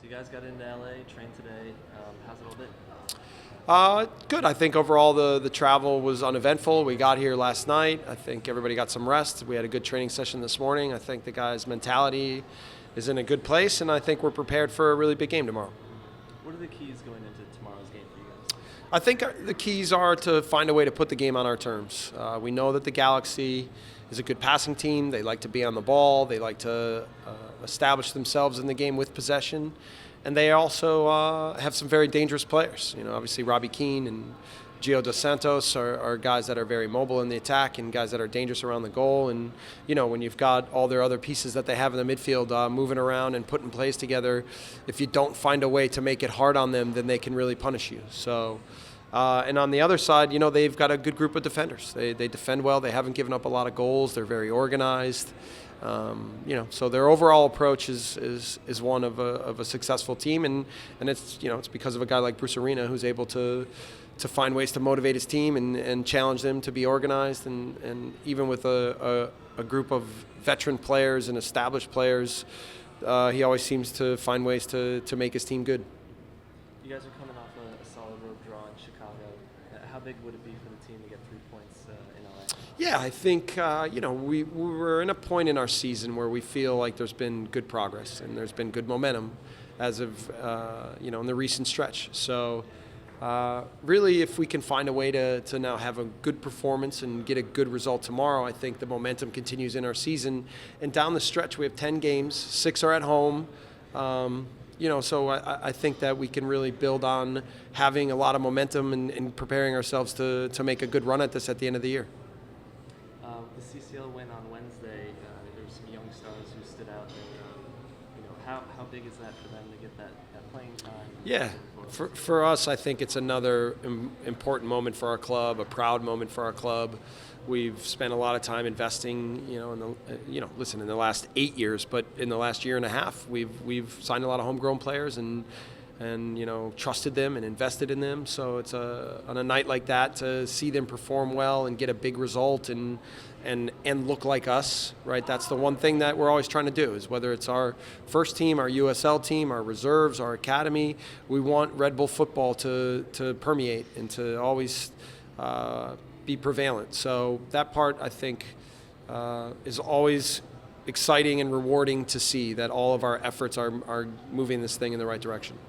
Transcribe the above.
So you guys got into LA, trained today. How's it all been? Good. I think overall the travel was uneventful. We got here last night. I think everybody got some rest. We had a good training session this morning. I think the guys' mentality is in a good place, and I think we're prepared for a really big game tomorrow. What are the keys going into tomorrow's game for you guys? I think the keys are to find a way to put the game on our terms. We know that the Galaxy is a good passing team. They like to be on the ball. They like to establish themselves in the game with possession. And they also have some very dangerous players. You know, obviously Robbie Keane and Gio Dos Santos are guys that are very mobile in the attack and guys that are dangerous around the goal. And, you know, when you've got all their other pieces that they have in the midfield moving around and putting plays together, if you don't find a way to make it hard on them, then they can really punish you. So, and on the other side, you know, they've got a good group of defenders. They defend well. They haven't given up a lot of goals. They're very organized. You know, so their overall approach is one of a successful team, and it's, you know, it's because of a guy like Bruce Arena who's able to find ways to motivate his team and challenge them to be organized, and even with a group of veteran players and established players, he always seems to find ways to make his team good. You guys are coming off a solid road draw in Chicago. How big would it be for the team to get 3 points in LA? Yeah, I think, you know, we were in a point in our season where we feel like there's been good progress and there's been good momentum as of, you know, in the recent stretch. So really, if we can find a way to now have a good performance and get a good result tomorrow, I think the momentum continues in our season. And down the stretch, we have 10 games, 6 are at home. You know, so I think that we can really build on having a lot of momentum and preparing ourselves to make a good run at this at the end of the year. The CCL win on Wednesday. There were some young stars who stood out. And, you know, how big is that for them to get that playing time? Yeah, for us, I think it's another important moment for our club, a proud moment for our club. We've spent a lot of time investing, you know, in the last 8 years, but in the last year and a half, we've signed a lot of homegrown players and you know, trusted them and invested in them. So it's on a night like that to see them perform well and get a big result and look like us, right? That's the one thing that we're always trying to do, is whether it's our first team, our USL team, our reserves, our academy, we want Red Bull football to permeate and to always be prevalent. So that part, I think, is always exciting and rewarding to see that all of our efforts are moving this thing in the right direction.